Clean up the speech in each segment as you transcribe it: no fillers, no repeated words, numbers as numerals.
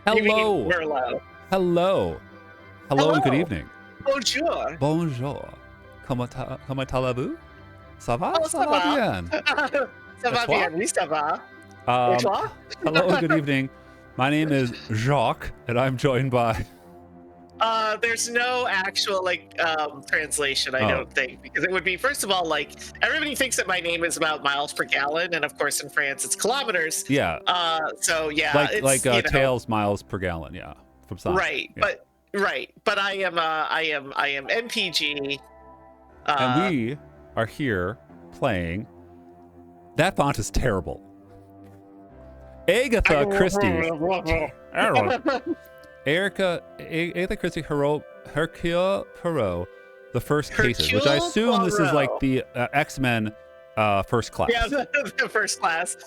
Hello. Merlot. Hello. Hello and good evening. Bonjour. Bonjour. Comment allez-vous? Ça va? Oh, Ça va bien. Ça va bien, oui, ça va. Et toi? Hello and good evening. My name is Jacques, and I'm joined by... There's no actual translation, I don't think, because it would be, first of all, like, everybody thinks that my name is about miles per gallon, and of course in France it's kilometers. Yeah. So yeah, it's tails miles per gallon. Yeah. From Sonic. Right. Yeah. But I am MPG. And we are here playing. That font is terrible. Agatha Christie. Agatha Christie, Hercule Poirot, the first cases, which I assume this is like the X-Men first class. Yeah, the first class.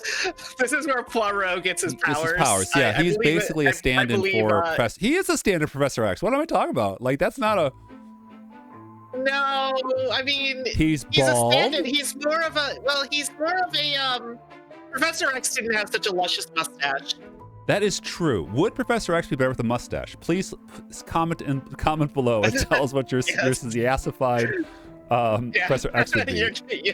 This is where Poirot gets his powers. His powers. Yeah, he's basically a stand-in for Professor. He is a stand-in for Professor X. What am I talking about? Like, that's not a. No, I mean he's a stand-in. He's more of a. Professor X didn't have such a luscious mustache. That is true. Would Professor X be better with a mustache? Please comment below and tell us what your yassified Professor X would be.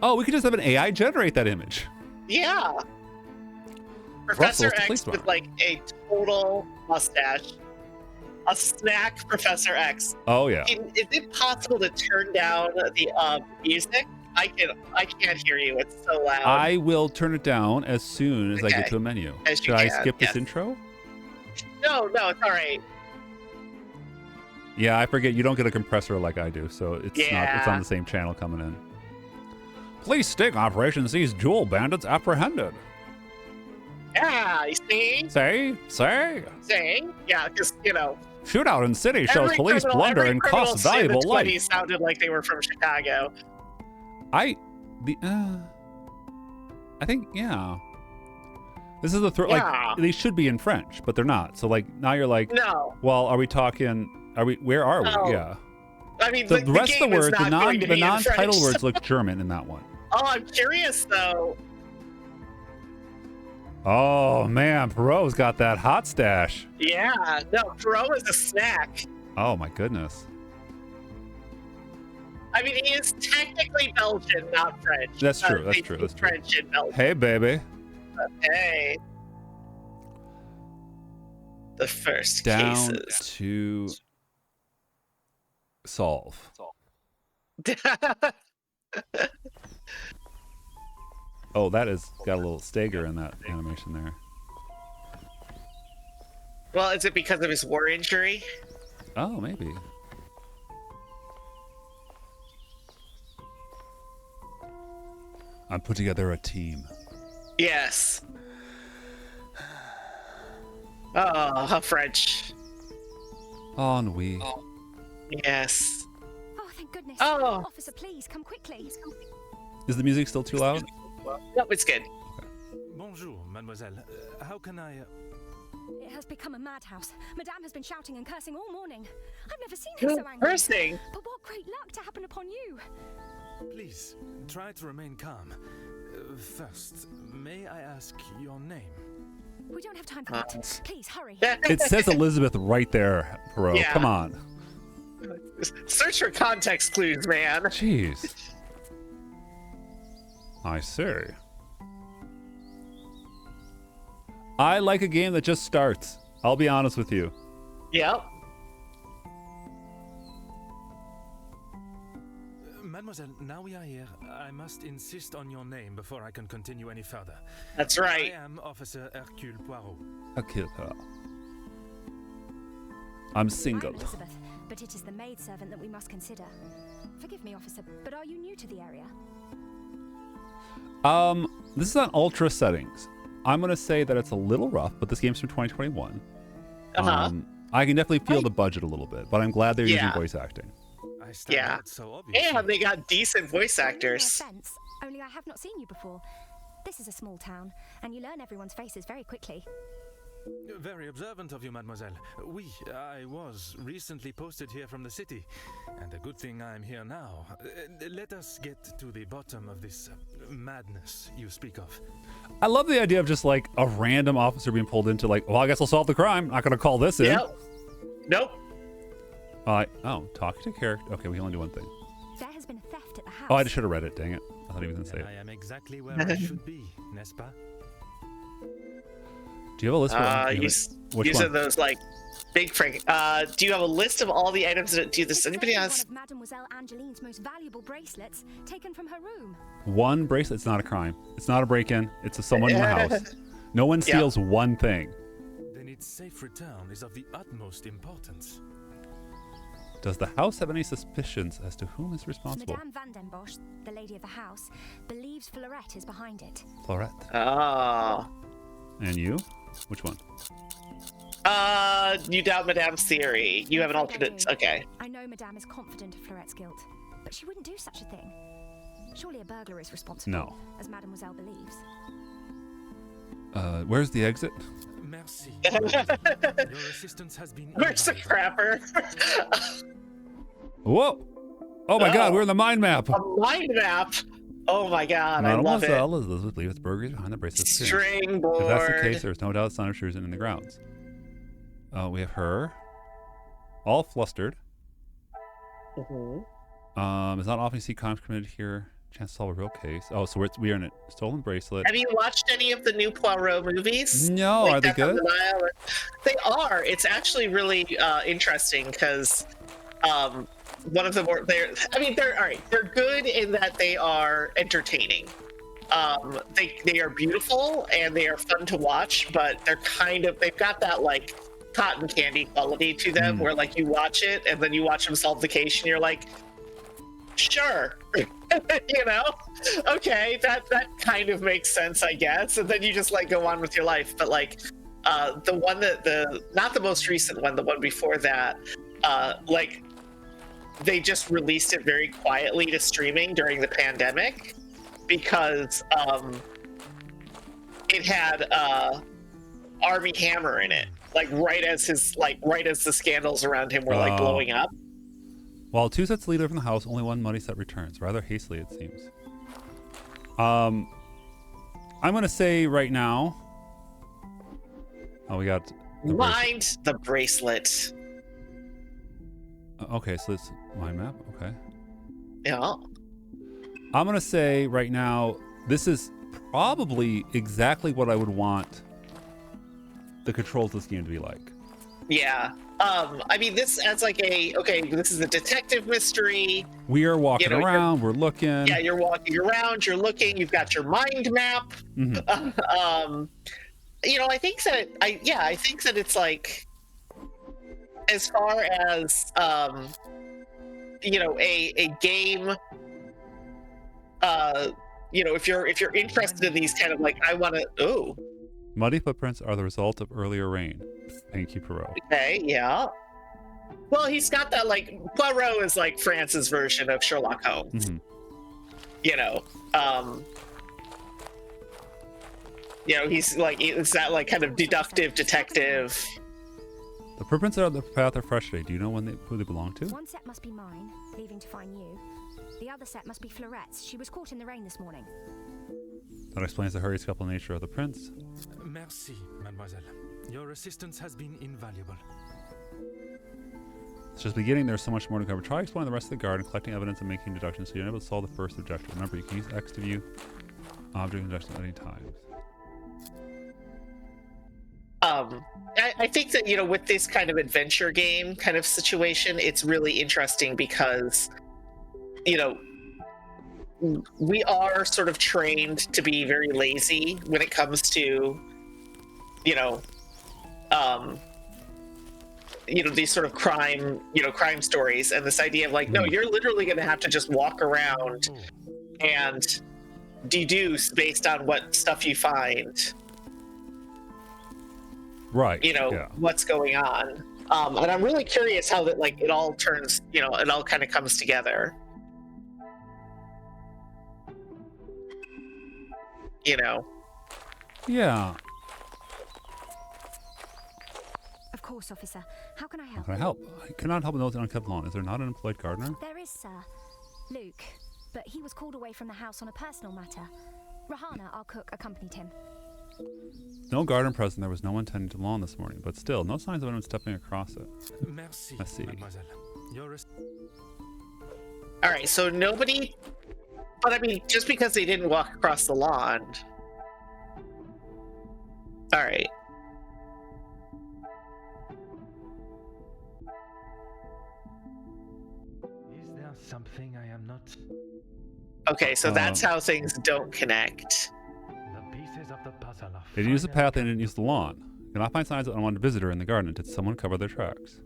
Oh, we could just have an AI generate that image. Yeah. Professor X with like a total mustache. A snack Professor X. Oh yeah. Is it possible to turn down the music? I can't hear you. It's so loud. I will turn it down as soon as I get to a menu. Should I skip this intro? No, it's all right. Yeah, I forget you don't get a compressor like I do, so it's not. It's on the same channel coming in. Police sting operation sees dual bandits apprehended. Yeah, you see? Say. Yeah, because Shootout in city shows police blunder and costs valuable life. He sounded like they were from Chicago. I think this is the like they should be in French, but they're not. So like now you're like, no. Well, where are we? Yeah. I mean, the rest of the words, the non-title words look German in that one. Oh, I'm curious though. Oh man, Poirot's got that hot stash. Yeah, no, Poirot is a snack. Oh my goodness. I mean, he is technically Belgian, not French. That's true. That's true. French in Belgium. Hey, baby. Hey. The first down cases. To solve. Oh, that has got a little stagger in that animation there. Well, is it because of his war injury? Oh, maybe. I'm putting together a team. Yes. Oh, how French. Ennui. Oh. Yes. Oh, thank goodness. Oh. Officer, please, come quickly. Is the music still too loud? No, it's good. Okay. Bonjour, mademoiselle. How can I... It has become a madhouse. Madame has been shouting and cursing all morning. I've never seen her so angry. Cursing? But what great luck to happen upon you. Please, try to remain calm. First, may I ask your name? We don't have time for that. Please, hurry. It says Elizabeth right there, Poirot. Yeah. Come on. Search for context clues, man. Jeez. I see. I like a game that just starts. I'll be honest with you. Yep. Mademoiselle, now we are here. I must insist on your name before I can continue any further. That's right. I am Officer Hercule Poirot. Hercule Poirot. I'm single. I'm Elizabeth, but it is the maidservant that we must consider. Forgive me, officer, but are you new to the area? This is on ultra settings. I'm gonna say that it's a little rough, but this game's from 2021. I can definitely feel the budget a little bit, but I'm glad they're using voice acting. Yeah. So and they got decent voice actors. No offense, only I have not seen you before. This is a small town, and you learn everyone's faces very quickly. Very observant of you, mademoiselle. I was recently posted here from the city, and a good thing I'm here now. Let us get to the bottom of this madness you speak of. I love the idea of just like a random officer being pulled into like, well, I guess I'll solve the crime. Not going to call this in. Yep. Nope. Talking to character. Okay, we can only do one thing. There has been a theft at the house. Oh, I just should have read it. Dang it. I thought he was going to say it. I am exactly where I should be, n'est-ce pas? Do you have a list? You said those like big Frank. Do you have a list of all the items that do this? Anybody else? One of Mademoiselle Angeline's most valuable bracelets taken from her room. One bracelet. It's not a crime. It's not a break-in. It's someone in the house. No one steals one thing. Then its safe return is of the utmost importance. Does the house have any suspicions as to whom is responsible? Madame Van den Bosch, the lady of the house, believes Fleurette is behind it. Fleurette. Oh. And you? Which one? You doubt Madame's theory. You have an alternate. Okay. I know Madame is confident of Fleurette's guilt, but she wouldn't do such a thing. Surely a burglar is responsible. No. As Mademoiselle believes. Where's the exit? Merci. Your assistance has been. Where's the crapper? Whoa! Oh my God, we're in the mind map. A mind map. Oh my God, I love it. Elizabeth leaves burgers behind the bracelet. String board. If that's the case, there's no doubt son of intrusion in the grounds. We have her, all flustered. Mm-hmm. It's not often you see crimes committed here. Chance to solve a real case. Oh, so we are in a stolen bracelet. Have you watched any of the new Poirot movies? No, like are they good? They are. It's actually really interesting because one of the more they're all right. They're good in that they are entertaining. They are beautiful and they are fun to watch, but they've got that like cotton candy quality to them where like you watch it and then you watch them solve the case and you're like, sure. You know, okay, that kind of makes sense, I guess, and then you just like go on with your life. But like the one not the most recent one, the one before that, like they just released it very quietly to streaming during the pandemic because it had Armie Hammer in it, like right as the scandals around him were like blowing up. While two sets lead from the house, only one muddy set returns. Rather hastily, it seems. I'm going to say right now... Oh, we got... Mind the bracelet. Okay, so it's mind map. Okay. Yeah. I'm going to say right now, this is probably exactly what I would want the controls of this game to be like. Yeah. I mean, this as like this is a detective mystery. We are walking around, we're looking. Yeah, you're walking around, you're looking, you've got your mind map. Mm-hmm. I think that it's like, as far as, a game, if you're interested in these kind of like, Muddy footprints are the result of earlier rain. Thank you, Poirot. Okay, yeah. Well, he's got that, like, Poirot is like France's version of Sherlock Holmes. Mm-hmm. He's like, it's that like kind of deductive detective. The footprints out of the path are fresh today. Do you know who they belong to? One set must be mine, leaving to find you. The other set must be Fleurette's. She was caught in the rain this morning. That explains the hurry-scuffle nature of the prints. Merci, mademoiselle. Your assistance has been invaluable. It's just beginning. There's so much more to cover. Try exploring the rest of the garden, collecting evidence and making deductions so you're able to solve the first objective. Remember, you can use X to view object deductions at any time. I think that, with this kind of adventure game kind of situation, it's really interesting because, we are sort of trained to be very lazy when it comes to, these sort of crime stories, and this idea of like, no, you're literally going to have to just walk around and deduce based on what stuff you find. Right. What's going on. And I'm really curious how that, like, it all turns, it all kind of comes together. Yeah. course, officer. How can I How help? can I help? I cannot help those unkept lawn. Is there not an employed gardener? There is, sir. Luke. But he was called away from the house on a personal matter. Rahana, our cook, accompanied him. No garden present. There was no one tending to the lawn this morning, but still, no signs of anyone stepping across it. Merci, Merci. mademoiselle. All right, so nobody. But I mean, just because they didn't walk across the lawn. All right. Is there something I am not? Okay, so that's how things don't connect. The pieces of the puzzle are They didn't use the path, they didn't use the lawn. Cannot find signs of an unwanted visitor in the garden. Did someone cover their tracks?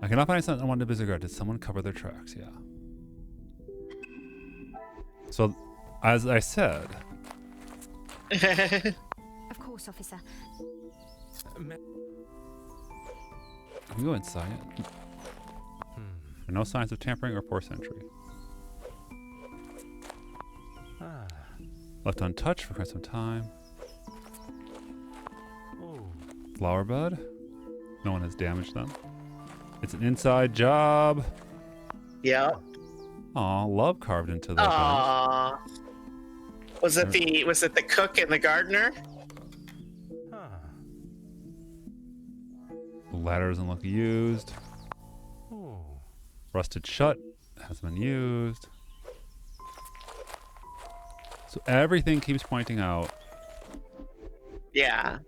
I cannot find signs of an unwanted visitor. Did someone cover their tracks? Yeah. So, as I said... Of course, officer. Can we go inside? There are no signs of tampering or forced entry. Left untouched for quite some time. Flower bed. No one has damaged them. It's an inside job. Yeah. Aw, love carved into the bench. Aww. Was it the cook and the gardener? The ladder doesn't look used. Rusted shut has been used. So everything keeps pointing out Yeah.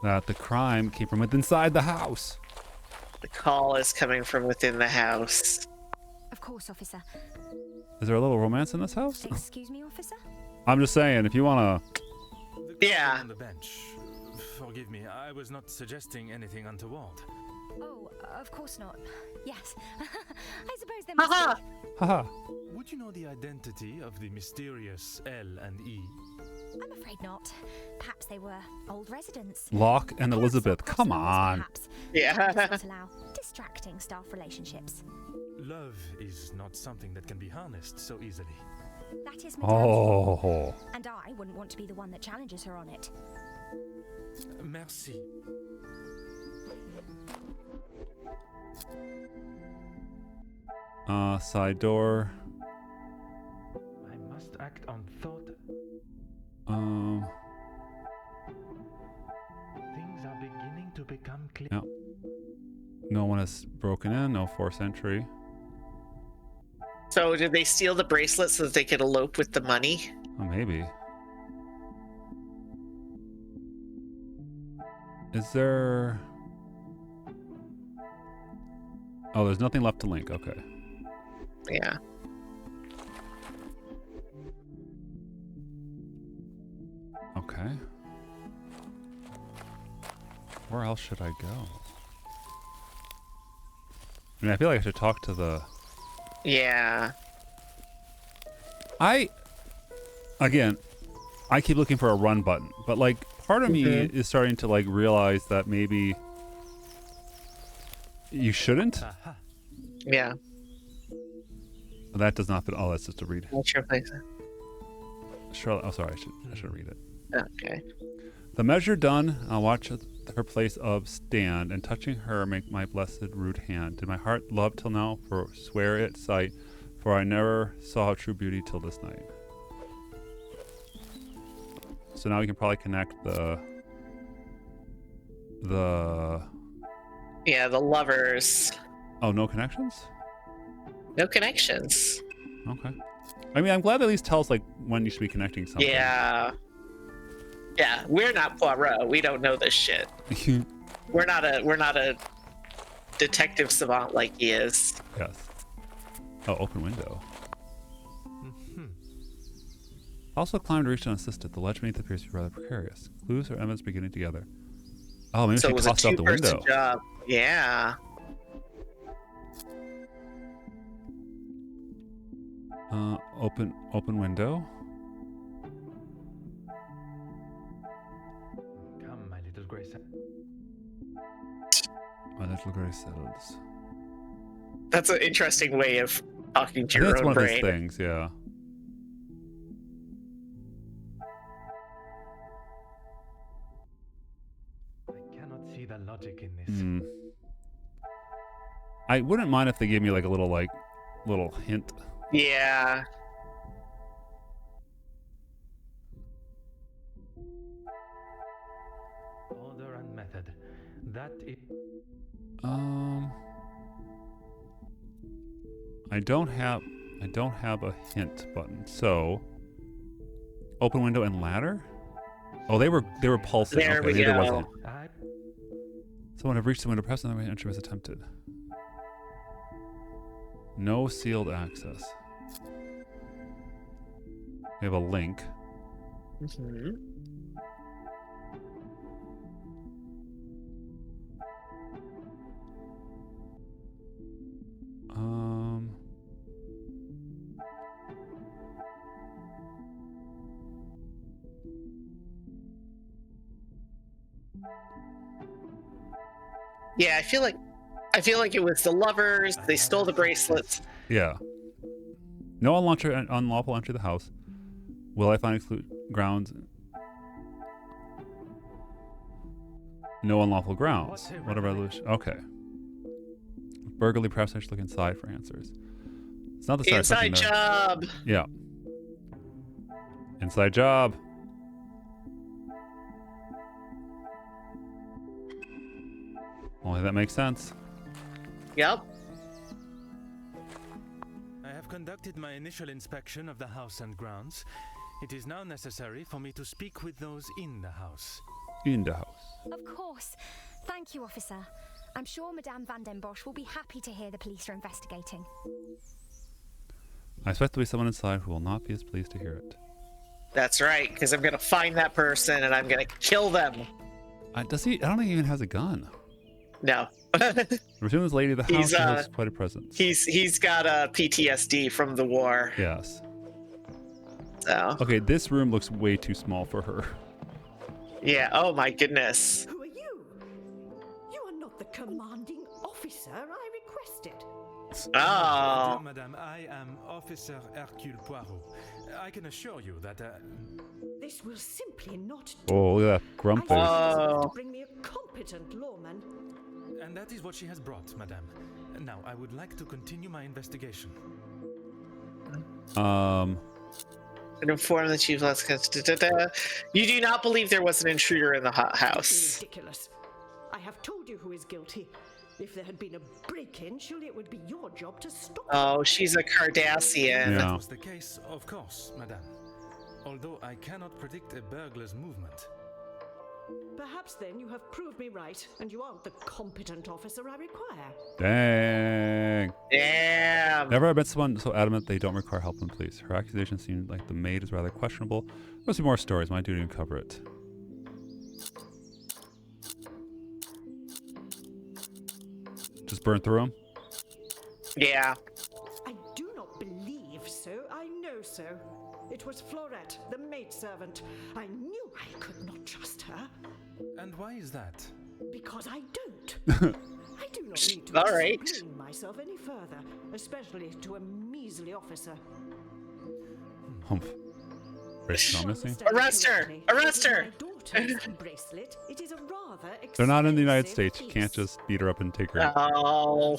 that the crime came from inside the house. The call is coming from within the house. Of course, officer. Is there a little romance in this house? Excuse me, officer? I'm just saying, if you want to... Yeah. On the bench. Forgive me, I was not suggesting anything untoward. Oh, of course not. Yes. I suppose there must Haha. be. Haha. Would you know the identity of the mysterious L and E? I'm afraid not. Perhaps they were old residents. Locke and Elizabeth, Perhaps come not, on. perhaps. Yeah. Not allow distracting staff relationships. Love is not something that can be harnessed so easily. That is Madame's rule, Oh. and I wouldn't want to be the one that challenges her on it. Merci. Side door. I must act on thought. Things are beginning to become clear. Yeah. No one has broken in, no forced entry. So did they steal the bracelet so that they could elope with the money? Oh, maybe. Is there... Oh, there's nothing left to link. Okay. Yeah. Okay. Where else should I go? I mean, I feel like I should talk to the... Yeah. Again, I keep looking for a run button, but like part of me is starting to like realize that maybe you shouldn't. Yeah. That does not fit. Oh, that's just a read. What's your place? Charlotte. Oh, sorry. I should read it. Okay. The measure done, I'll watch her place of stand, and touching her make my blessed rude hand. Did my heart love till now, for swear it sight, for I never saw true beauty till this night. So now we can probably connect the Yeah, the lovers. Oh, no connections? No connections. Okay. I mean, I'm glad at least tells like when you should be connecting something. Yeah. Yeah, we're not Poirot. We don't know this shit. We're not a detective savant like he is. Yes. Oh, open window. Also climbed to reach unassisted. The ledge beneath appears to be rather precarious. Clues or evidence beginning together. Oh, maybe So she it was a tossed out the two-person window. job. Yeah. Open window. Come, my little grace. My little gray settles. That's an interesting way of talking to I think your that's own one of brain. those things, yeah. I cannot the logic in this. I wouldn't mind if they gave me like a little hint. Yeah. Order and method. That is. I don't have a hint button. So, open window and ladder. Oh, they were pulsing. There okay, we maybe go. there was a hint. Someone have reached the window. Press on the way entry was attempted. No sealed access. We have a link. Yeah, I feel like it was the lovers. They stole the bracelets. Yeah. No unlawful entry to the house. Will I find grounds? No unlawful grounds. What a resolution. Okay. Burglary, perhaps I should look inside for answers. It's not the start. Inside job. Yeah. Inside job. Only that makes sense. Yep. I have conducted my initial inspection of the house and grounds. It is now necessary for me to speak with those in the house. In the house. Of course. Thank you, officer. I'm sure Madame Van den Bosch will be happy to hear the police are investigating. I expect there will be someone inside who will not be as pleased to hear it. That's right, because I'm gonna find that person and I'm gonna kill them. Does he? I don't think he even has a gun. No. Resume this lady of the house. He has quite a presence. He's got a PTSD from the war. Yes. So. Okay, this room looks way too small for her. Yeah. Oh my goodness. Who are you? You are not the commanding officer I requested. Oh. Madame, I am Officer Hercule Poirot. I can assure you that. This will simply not do. Oh, look at that grump face. To bring me a competent lawman. And that is what she has brought, Madame. Now, I would like to continue my investigation. And inform the chief. You do not believe there was an intruder in the house. Ridiculous. I have told you who is guilty. If there had been a break-in, surely it would be your job to stop. Oh, she's a Cardassian. Yeah. That was the case, of course, Madame. Although I cannot predict a burglar's movement. Perhaps then you have proved me right, and you aren't the competent officer I require. Dang. Damn. Never have met someone so adamant they don't require help from police. Her accusation seemed like the maid is rather questionable. There'll be more stories. My duty to cover it. Just burn through them? Yeah. I do not believe so. I know so. It was Florette, the maidservant. I knew I could not trust her. And why is that? Because I don't. I do not need to explain myself any further, especially to a measly officer. Humph. Promising. Arrest her! Arrest her! Bracelet, it is a rather They're not in the United States. You can't just beat her up and take her in. Oh.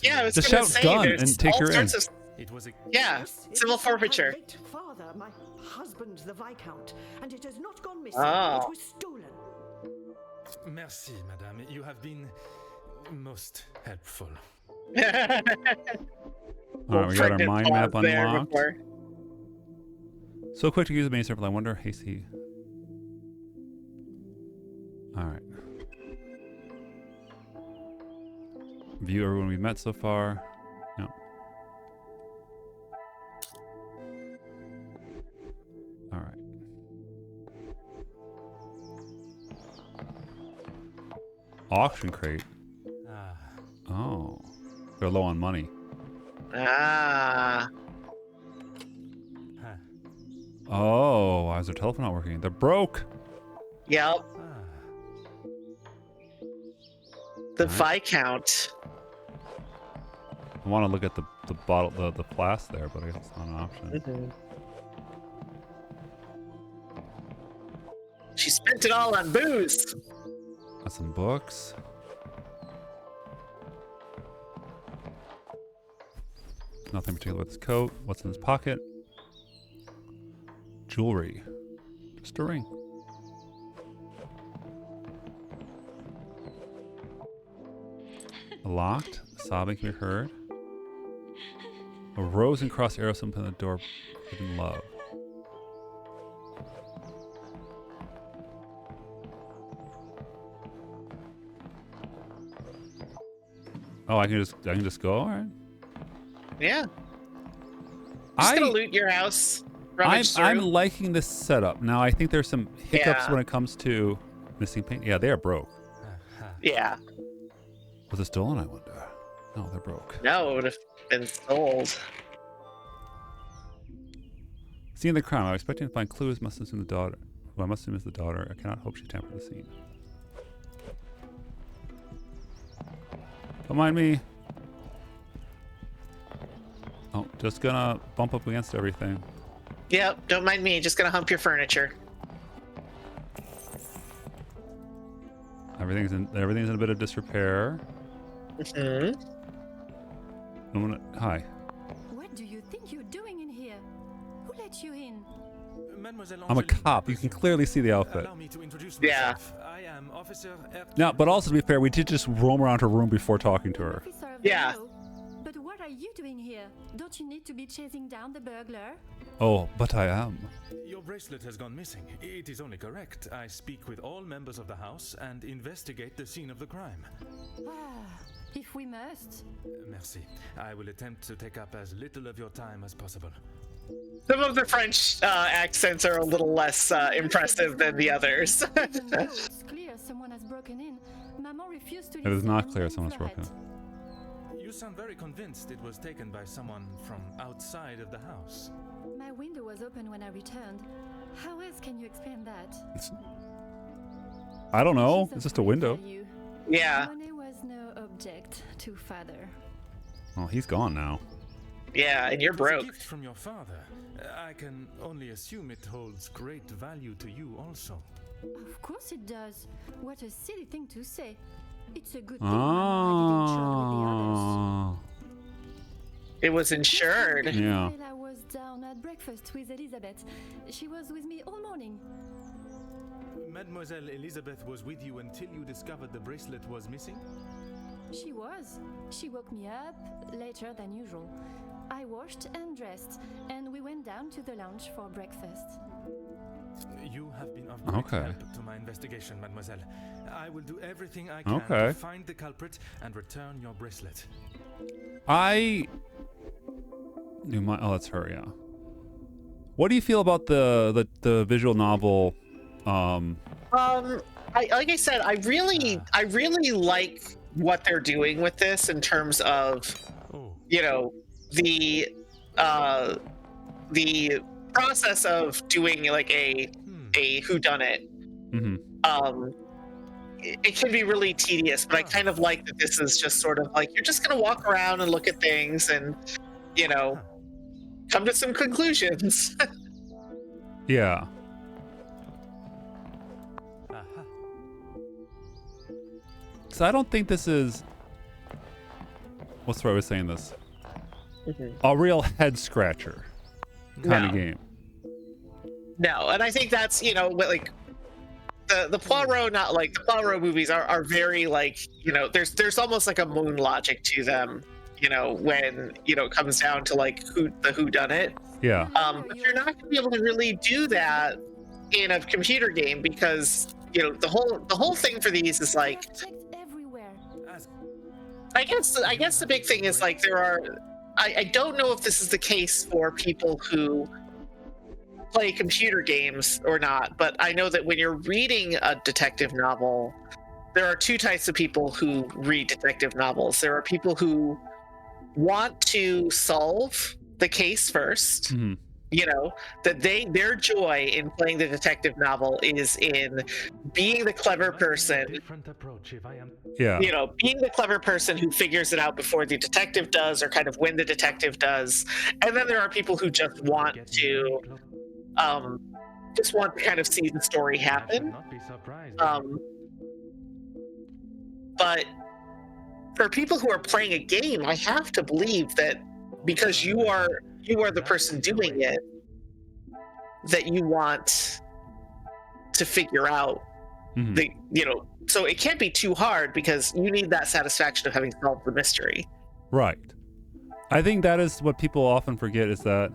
Yeah, I was just gonna shout say, gun and take her in. It was a civil forfeiture. My late father, my husband, the Viscount, and it has not gone missing. Oh. It was stolen. Merci, Madame. You have been most helpful. Alright, we got our mind map unlocked. So quick to use the main circle. I wonder, hasty. Alright. View everyone we've met so far. Yep. Alright. Auction crate. Oh. They're low on money. Ah. Oh, why is their telephone not working? They're broke. Yep. The Viscount. I want to look at the bottle, the flask there, but I guess it's not an option. Mm-hmm. She spent it all on booze. Got some books. Nothing particular with his coat. What's in his pocket? Jewelry. Just a ring. Locked. Sobbing can be heard. A rose and cross arrow symbol on the door. Hidden love. Oh, I can just go. All right. Yeah. Just gonna loot your house. I'm liking this setup. Now I think there's some hiccups when it comes to missing paint. Yeah, they are broke. Yeah. Was it stolen? I wonder. No, they're broke. No, it would have been sold. Seeing the crime, I was expecting to find clues. Must assume the daughter. Well, I must assume it's the daughter. I cannot hope she tampered with the scene. Don't mind me. Oh, just gonna bump up against everything. Yep, don't mind me. Just gonna hump your furniture. Everything's in a bit of disrepair. Mm-hmm. Hi. What do you think you're doing in here? Who let you in? I'm a cop. You can clearly see the outfit. Allow me to introduce Yeah. myself. I am Officer Hercule. Now, but also to be fair, we did just roam around her room before talking to her. Officer of Yeah. the law. But what are you doing here? Don't you need to be chasing down the burglar? Oh, but I am. Your bracelet has gone missing. It is only correct. I speak with all members of the house and investigate the scene of the crime. Ah, if we must. Merci. I will attempt to take up as little of your time as possible. Some of the French accents are a little less impressive than the others. Even though it's clear someone has broken in, Maman refused to It is listen not and clear blamed someone's Florette. broken. You sound very convinced it was taken by someone from outside of the house. My window was open when I returned. How else can you explain that? I don't know. She's It's of just a great window. value. Yeah. Money was no object to father. Oh, he's gone now. Yeah, and you're It was a broke. gift from your father. I can only assume it holds great value to you also. Of course it does. What a silly thing to say. It's a good thing Mama didn't trot with the others. Oh. It was insured. Yeah. While I was down at breakfast with Elizabeth. She was with me all morning. Mademoiselle Elizabeth was with you until you discovered the bracelet was missing? She was. She woke me up later than usual. I washed and dressed, and we went down to the lounge for breakfast. You have been of great Okay. help to my investigation, mademoiselle. I will do everything I can Okay. to find the culprit and return your bracelet. Oh, that's her, yeah. What do you feel about the visual novel? Like I said, I really like what they're doing with this in terms of, Oh. you know, the process of doing like a whodunit. Mm-hmm. It can be really tedious, but I kind of like that this is just sort of like you're just gonna walk around and look at things and, you know, come to some conclusions. Yeah. Aha. So I don't think this is. What's the right way of saying this? Mhm. A real head scratcher kind of No. game. No, and I think that's, you know, like the Poirot, not like the Poirot movies are very like, you know, there's almost like a moon logic to them, you know, when, you know, it comes down to like who done it. Yeah. But you're not going to be able to really do that in a computer game because, you know, the whole thing for these is like, I've checked everywhere. As I guess the big thing is like there are, I don't know if this is the case for people who play computer games or not, but I know that when you're reading a detective novel, there are two types of people who read detective novels. There are people who want to solve the case first. Mm-hmm. You know, that their joy in playing the detective novel is in being the clever person, different approach if I am. Yeah. you know, being the clever person who figures it out before the detective does, or kind of when the detective does. And then there are people who just want to kind of see the story I should happen. not be surprised. But for people who are playing a game, I have to believe that because you are the person doing it, that you want to figure out the, so it can't be too hard because you need that satisfaction of having solved the mystery. Right. I think that is what people often forget, is that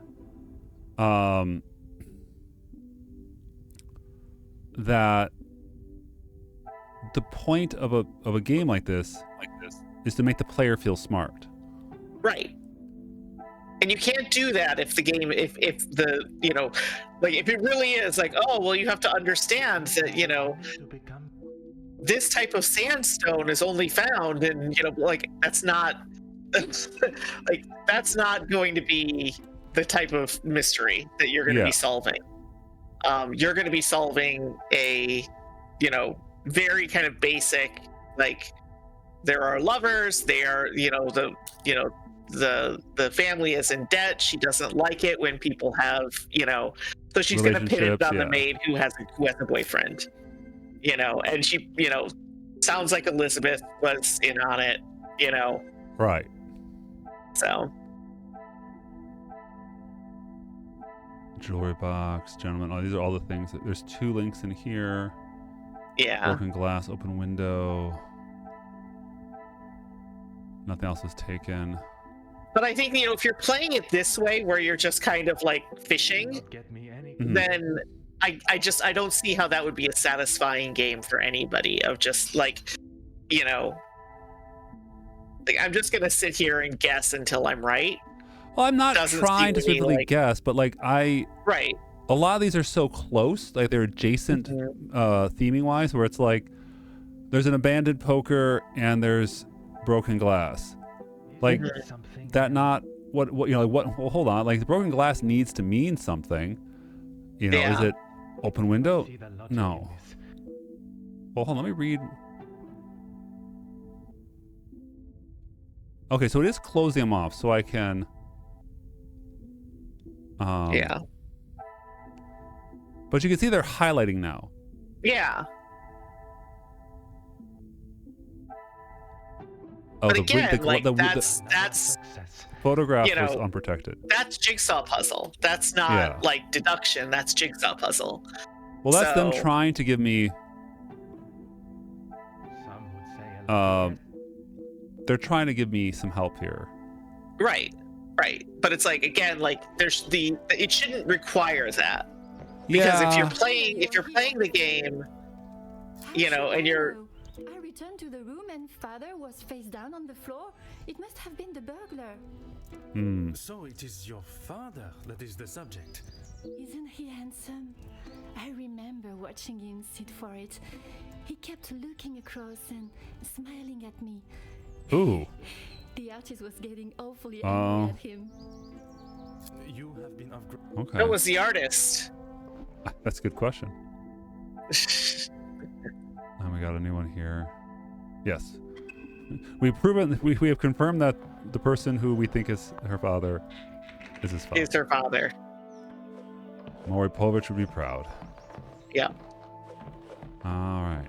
that the point of a game like this is to make the player feel smart. Right. And you can't do that if the game, if the, if it really is like, oh, well, you have to understand that, this type of sandstone is only found in, that's not, that's not going to be the type of mystery that you're going to be solving. You're going to be solving a, very kind of basic, there are lovers, they are, the family is in debt. She doesn't like it when people have, so she's going to pin it on the maid who has a boyfriend, and she, sounds like Elizabeth was in on it, Right. So. Jewelry box, gentlemen. Oh, these are all the things. There's 2 links in here. Yeah. Broken glass, open window. Nothing else was taken. But I think, if you're playing it this way, where you're just kind of fishing, then I don't see how that would be a satisfying game for anybody, of just I'm just going to sit here and guess until I'm right. Well, I'm not trying to specifically guess, but right. A lot of these are so close, they're adjacent theming wise, where it's there's an abandoned poker and there's broken glass. That not what well, hold on, the broken glass needs to mean something. Is it open window? No. Well, hold on, let me read. Okay, so it is closing them off, so I can yeah. But you can see they're highlighting now. Yeah. Oh, but again, that's photograph was unprotected. That's jigsaw puzzle. That's not deduction. That's jigsaw puzzle. Well, that's them trying to give me. They're trying to give me some help here. Right. But it's again, there's it shouldn't require that. Because if you're playing the game, and you're. I returned to the room and father was face down on the floor. It must have been the burglar. So it is your father that is the subject. Isn't he handsome? I remember watching him sit for it. He kept looking across and smiling at me. Ooh. The artist was getting awfully angry at him. You have been okay. What was the artist? That's a good question. And we got a new one here. Yes. We've proven, we have confirmed that the person who we think is her father is his father. Is her father. Maury Povich would be proud. Yeah. All right.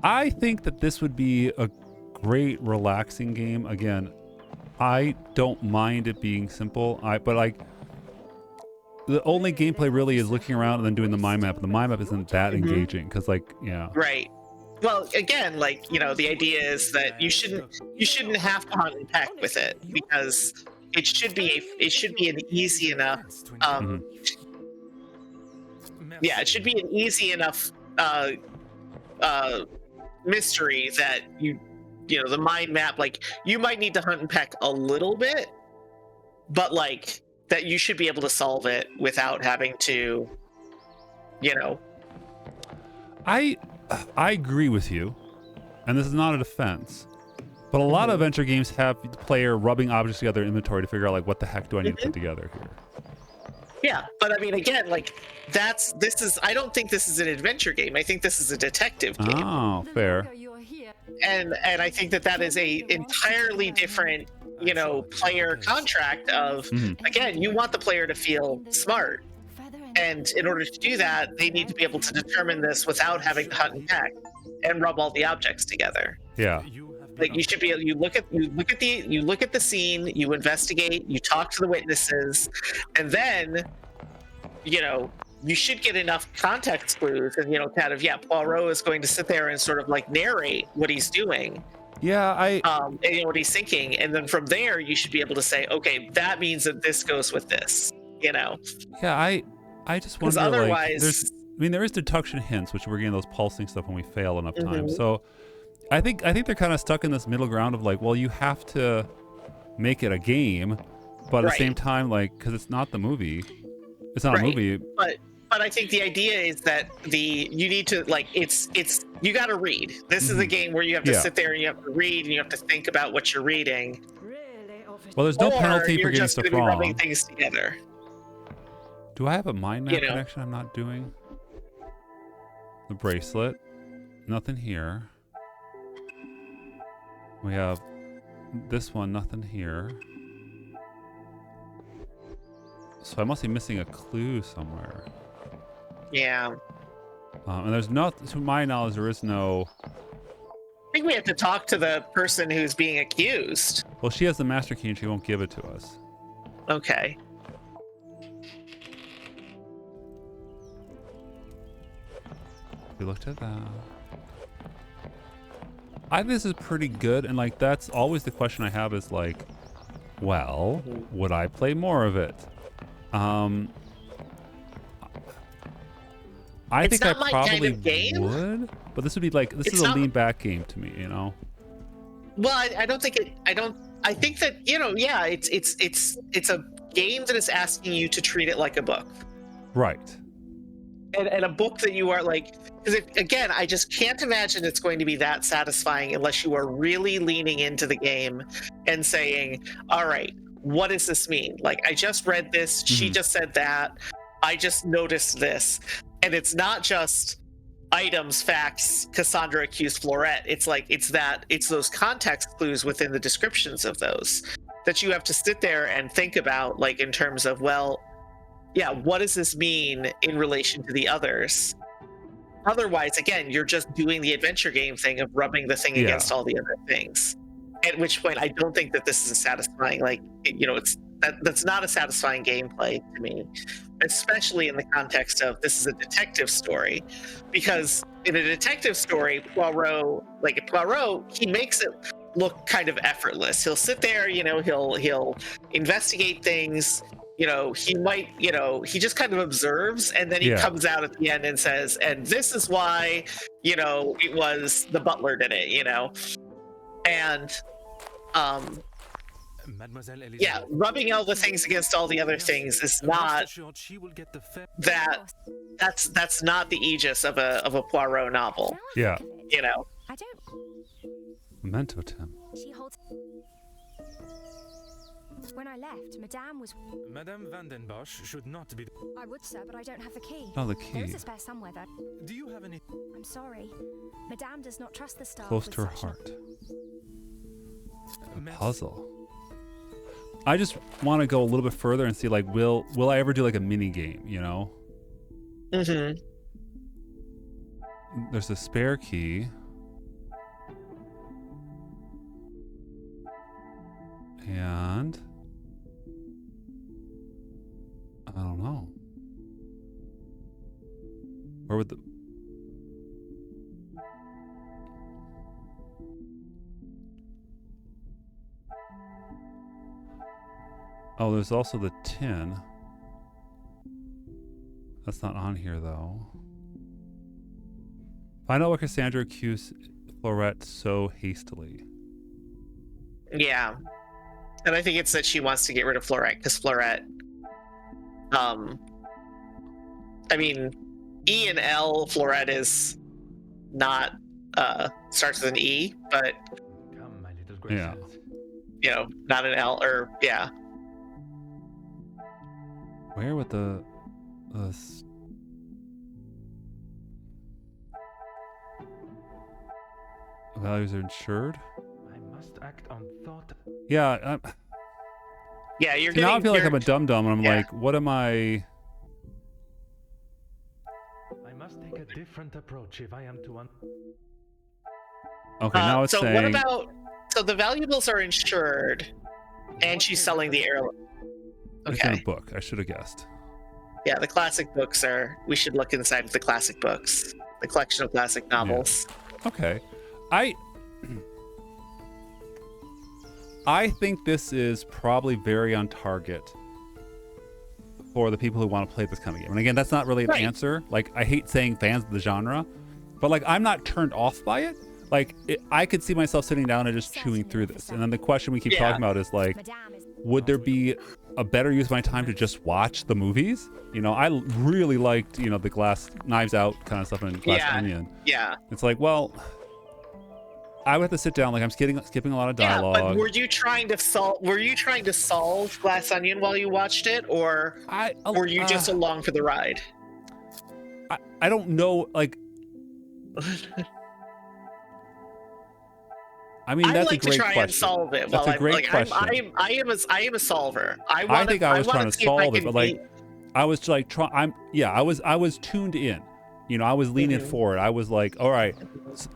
I think that this would be a great relaxing game. Again, I don't mind it being simple. But the only gameplay really is looking around and then doing the mind map. The mind map isn't that engaging because Right. Well, again, the idea is that you shouldn't have to hunt and peck with it, because it should be an easy enough it should be an easy enough mystery that the mind map, you might need to hunt and peck a little bit, but that you should be able to solve it without having to I agree with you, and this is not a defense, but a lot of adventure games have the player rubbing objects together in inventory to figure out what the heck do I need to put together here. Yeah, but I mean, again, I don't think this is an adventure game. I think this is a detective game. Oh, fair. And I think that is a entirely different, player contract of, again, you want the player to feel smart. And in order to do that, they need to be able to determine this without having to hunt and peck and rub all the objects together. Yeah. Like you should be able, you look at the scene, you investigate, you talk to the witnesses, and then, you know, you should get enough context clues, and you know, kind of, Poirot is going to sit there and sort of like narrate what he's doing. Yeah, and you know, what he's thinking, and then from there you should be able to say, okay, that means that this goes with this, you know. Yeah, I just wonder, otherwise, like, there is deduction hints, which we're getting those pulsing stuff when we fail enough times. So I think they're kind of stuck in this middle ground of like, well, you have to make it a game, but at the same time, like, because it's not the movie, it's not a movie. But I think the idea is that you need to, like, it's you got to read. This is a game where you have to sit there and you have to read and you have to think about what you're reading. Well, there's no penalty for getting just stuff be wrong. rubbing things together. Do I have a mind map connection I'm not doing? The bracelet. Nothing here. We have this one, nothing here. So I must be missing a clue somewhere. Yeah. And there's not, to my knowledge, there is no... I think we have to talk to the person who's being accused. Well, she has the master key and she won't give it to us. Okay. We looked at that. I think this is pretty good, and like that's always the question I have is like, well, would I play more of it? I think I probably would, but this would be like, this is a lean back game to me, you know? Well, I don't think it, I think that, you know, yeah, it's a game that is asking you to treat it like a book. Right. And a book that you are like, because again, I just can't imagine it's going to be that satisfying unless you are really leaning into the game and saying, all right, what does this mean? Like, I just read this, she just said that, I just noticed this. And it's not just items, facts, Cassandra accused Florette. It's like, it's those context clues within the descriptions of those that you have to sit there and think about, like, in terms of, well, yeah, what does this mean in relation to the others? Otherwise, again, you're just doing the adventure game thing of rubbing the thing against all the other things. At which point, I don't think that this is a satisfying, like, you know, that's not a satisfying gameplay to me, especially in the context of this is a detective story, because in a detective story, Poirot, he makes it look kind of effortless. He'll sit there, you know, he'll investigate things. You know, he might, you know, he just kind of observes, and then he comes out at the end and says, and this is why, you know, it was the butler did it, you know. And yeah, rubbing all the things against all the other things is not that's not the aegis of a Poirot novel. Yeah. You know. I don't. Memento, Tim. She holds. When I left, Madame was. Madame Vandenbosch should not be. I would, sir, but I don't have the key. Oh, the key. There is a spare somewhere, though. Do you have any? I'm sorry. Madame does not trust the staff. Close to her heart. A puzzle. I just want to go a little bit further and see, like, will I ever do like a mini game? You know. Mm-hmm. There's a spare key. And I don't know. Where would the... Oh, there's also the tin. That's not on here, though. Find out what Cassandra accused Florette so hastily. Yeah. And I think it's that she wants to get rid of Florette, because Florette, I mean, E and L, Florette is not, starts with an E, but, Come, my little gracious. Yeah. you know, not an L, or, yeah. Where would the values are insured? I must act on thought. Yeah. Yeah, you're now I getting... feel like I'm a dum-dum, and I'm like, what am I... different approach if I am to Okay, now it's so saying. what about? So the valuables are insured, and she's selling the heirloom. It's in Okay. a book. I should have guessed. Yeah, the classic books are. We should look inside of the classic books, the collection of classic novels. Okay, I think this is probably very on target for the people who want to play this kind of game. And again, that's not really an answer. Like, I hate saying fans of the genre, but like, I'm not turned off by it. Like, I could see myself sitting down and just chewing through this. And then the question we keep talking about is like, would there be a better use of my time to just watch the movies? You know, I really liked, you know, the Glass Knives Out kind of stuff and Glass Onion. Yeah. It's like, well, I would have to sit down. Like, I'm skipping a lot of dialogue. Yeah, but were you trying to solve Glass Onion while you watched it, or were you just along for the ride? I don't know. Like, I mean, that's a great question. I like to try and solve it. That's a great question. I am a solver. I think I was trying to solve it, but like, I was like, I was tuned in. You know, I was leaning forward. I was like, all right,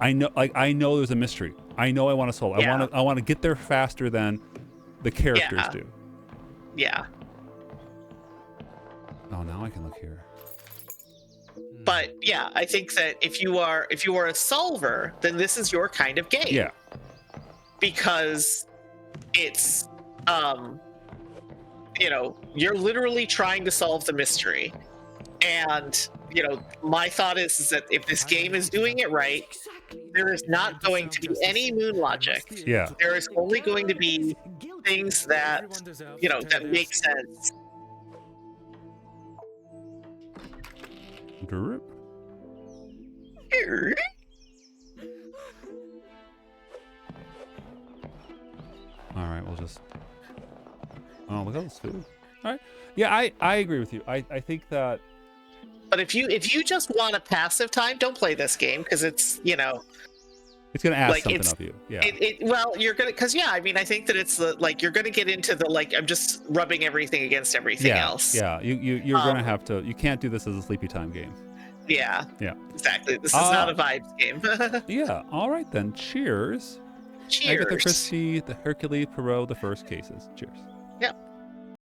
I know there's a mystery. I know I want to solve it. I want to get there faster than the characters do. Yeah. Oh, now I can look here. But yeah, I think that if you are a solver, then this is your kind of game. Yeah. Because it's you know, you're literally trying to solve the mystery. And, you know, my thought is that if this game is doing it right, there is not going to be any moon logic. Yeah. There is only going to be things that, you know, that make sense. All right, we'll just. Oh, look at this food. All right. Yeah, I agree with you. I think that. But if you just want a passive time, don't play this game because it's, you know, it's gonna ask something of you. Yeah. Well, you're gonna, because I mean, I think that it's like you're gonna get into the like I'm just rubbing everything against everything else. Yeah. You're gonna have to. You can't do this as a sleepy time game. Yeah. Yeah. Exactly. This is not a vibes game. Yeah. All right then. Cheers. Cheers. Agatha Christie, the Hercule Poirot, the first cases. Cheers. Yep.